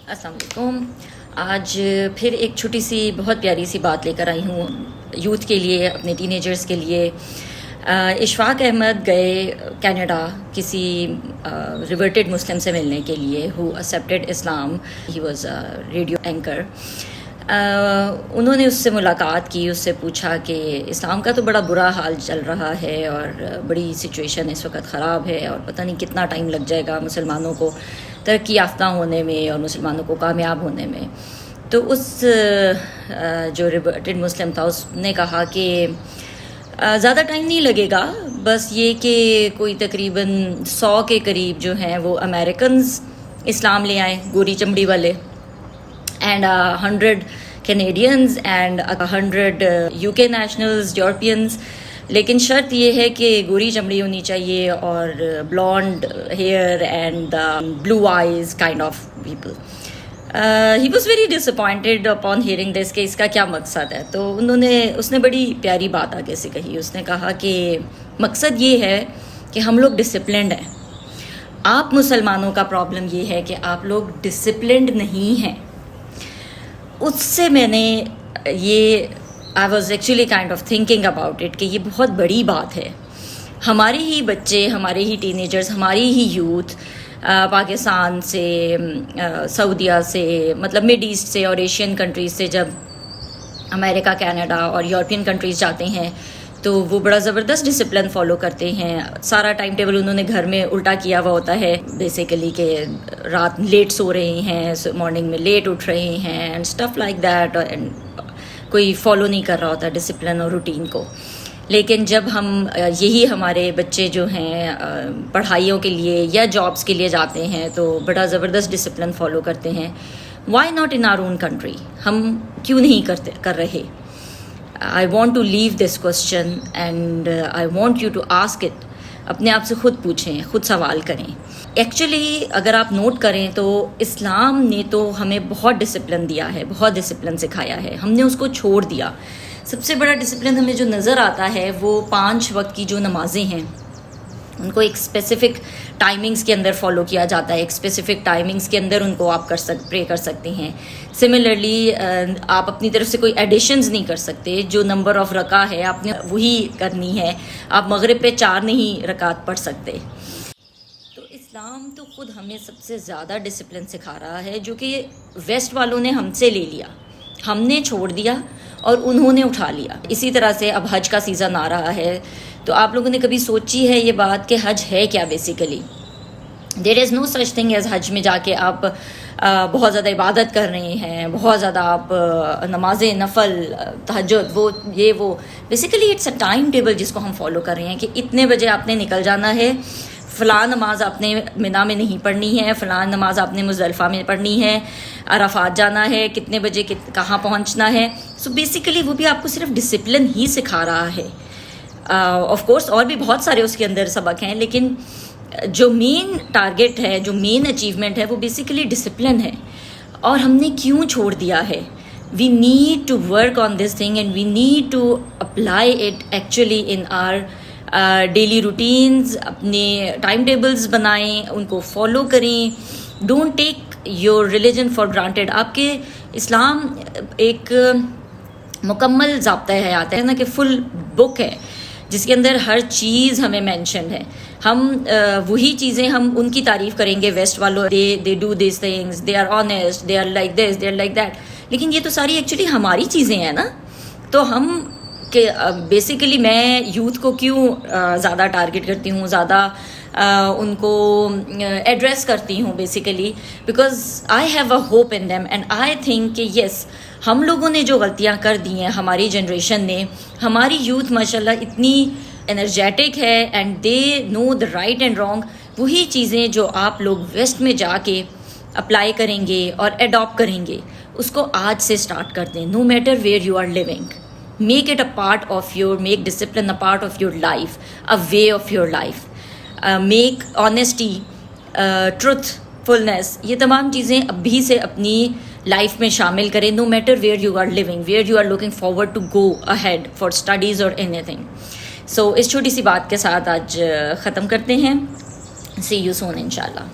السلام علیکم. آج پھر ایک چھوٹی سی بہت پیاری سی بات لے کر آئی ہوں یوتھ کے لیے, اپنے ٹین ایجرز کے لیے. اشفاق احمد گئے کینیڈا کسی ریورٹڈ مسلم سے ملنے کے لیے ہو accepted Islam. He was radio anchor. انہوں نے اس سے ملاقات کی, اس سے پوچھا کہ اسلام کا تو بڑا برا حال چل رہا ہے اور بڑی سچویشن اس وقت خراب ہے اور پتہ نہیں کتنا ٹائم لگ جائے گا مسلمانوں کو ترقی یافتہ ہونے میں اور مسلمانوں کو کامیاب ہونے میں. تو اس جو ریورٹڈ مسلم تھا اس نے کہا کہ زیادہ ٹائم نہیں لگے گا, بس یہ کہ کوئی تقریباً 100 کے قریب جو ہیں وہ امریکنز اسلام لے آئیں, گوری چمڑی والے, and 100 Canadians and 100 UK nationals, Europeans. لیکن شرط یہ ہے کہ گوری چمڑی ہونی چاہیے اور blonde hair and blue eyes kind of people. He was very disappointed upon hearing this کہ اس کا کیا مقصد ہے. تو اس نے بڑی پیاری بات آگے سے کہی. اس نے کہا کہ مقصد یہ ہے کہ ہم لوگ ڈسپلنڈ ہیں. آپ مسلمانوں کا پرابلم یہ ہے کہ آپ لوگ ڈسپلنڈ نہیں ہیں. اس سے میں نے یہ I was actually kind of thinking about it کہ یہ بہت بڑی بات ہے. ہمارے ہی بچے, ہمارے ہی ٹین ایجرز, ہماری ہی یوتھ پاکستان سے, سعودیہ سے, مطلب مڈ ایسٹ سے اور ایشین کنٹریز سے جب امریکہ, کینیڈا اور یورپین کنٹریز جاتے ہیں تو وہ بڑا زبردست ڈسپلن فالو کرتے ہیں. سارا ٹائم ٹیبل انہوں نے گھر میں الٹا کیا ہوا ہوتا ہے بیسیکلی, کہ رات لیٹ سو رہے ہیں, مارننگ میں لیٹ اٹھ رہے ہیں اینڈ اسٹف لائک دیٹ. کوئی فالو نہیں کر رہا ہوتا ڈسپلن اور روٹین کو. لیکن جب ہم یہی ہمارے بچے جو ہیں پڑھائیوں کے لیے یا جابس کے لیے جاتے ہیں تو بڑا زبردست ڈسپلن فالو کرتے ہیں. Why not in our own country? ہم کیوں نہیں کر رہے؟ I want to leave this question and I want you to ask it. اپنے آپ سے خود پوچھیں, خود سوال کریں. ایکچولی اگر آپ نوٹ کریں تو اسلام نے تو ہمیں بہت ڈسپلن دیا ہے, بہت ڈسپلن سکھایا ہے. ہم نے اس کو چھوڑ دیا. سب سے بڑا ڈسپلن ہمیں جو نظر آتا ہے وہ 5 وقت کی جو نمازیں ہیں ان کو ایک اسپیسیفک ٹائمنگز کے اندر فالو کیا جاتا ہے. ایک اسپیسیفک ٹائمنگز کے اندر ان کو آپ پرے کر سکتے ہیں. سملرلی آپ اپنی طرف سے کوئی ایڈیشنز نہیں کر سکتے. جو نمبر آف رکعہ ہے آپ نے وہی کرنی ہے. آپ مغرب پہ 4 نہیں رکعت پڑھ سکتے. تو اسلام تو خود ہمیں سب سے زیادہ ڈسپلن سکھا رہا ہے, جو کہ ویسٹ والوں نے ہم سے لے لیا, ہم نے چھوڑ دیا اور انہوں نے اٹھا لیا. اسی طرح سے اب حج کا سیزن آ رہا ہے تو آپ لوگوں نے کبھی سوچی ہے یہ بات کہ حج ہے کیا؟ Basically there is no such thing as حج میں جا کے آپ بہت زیادہ عبادت کر رہے ہیں, بہت زیادہ آپ نمازیں, نفل, تہجد, وہ basically it's a time table جس کو ہم فالو کر رہے ہیں کہ اتنے بجے آپ نے نکل جانا ہے, فلاں نماز آپ نے منا میں نہیں پڑھنی ہے, فلاں نماز آپ نے مزدلفہ میں پڑھنی ہے, عرفات جانا ہے, کتنے بجے کہاں پہنچنا ہے. سو بیسیکلی وہ بھی آپ کو صرف ڈسپلن ہی سکھا رہا ہے. آف کورس اور بھی بہت سارے اس کے اندر سبق ہیں, لیکن جو مین ٹارگٹ ہے, جو مین اچیومنٹ ہے وہ بیسیکلی ڈسپلن ہے. اور ہم نے کیوں چھوڑ دیا ہے؟ We need to work on this thing and we need to apply it actually in our daily routines. اپنے ٹائم ٹیبلز بنائیں, ان کو فالو کریں. Don't take your religion for granted. آپ کے اسلام ایک مکمل ضابطۂ حیات ہے نا, کہ فل بک ہے جس کے اندر ہر چیز ہمیں مینشنڈ ہے. ہم وہی چیزیں ہم ان کی تعریف کریں گے ویسٹ والوں, they do these things, they are honest, they are like this, they are like that. لیکن یہ تو ساری ایکچولی ہماری چیزیں ہیں نا. تو ہم کہ بیسیکلی میں یوتھ کو کیوں زیادہ ٹارگٹ کرتی ہوں, زیادہ ان کو ایڈریس کرتی ہوں basically because I have a hope in them and I think کہ یس, ہم لوگوں نے جو غلطیاں کر دی ہیں, ہماری جنریشن نے, ہماری یوتھ ماشاءاللہ اتنی انرجیٹک ہے and they know the right and wrong. وہی چیزیں جو آپ لوگ ویسٹ میں جا کے اپلائی کریں گے اور اڈاپٹ کریں گے اس کو آج سے اسٹارٹ کر دیں. No matter where you are living, make it a part of make discipline a part of your life, a way of your life. Make honesty, truthfulness, یہ تمام چیزیں ابھی سے اپنی لائف میں شامل کریں. no matter where you are living, where you are looking forward to go ahead for studies or anything. So اس چھوٹی سی بات کے ساتھ آج ختم کرتے ہیں. see you soon inshallah.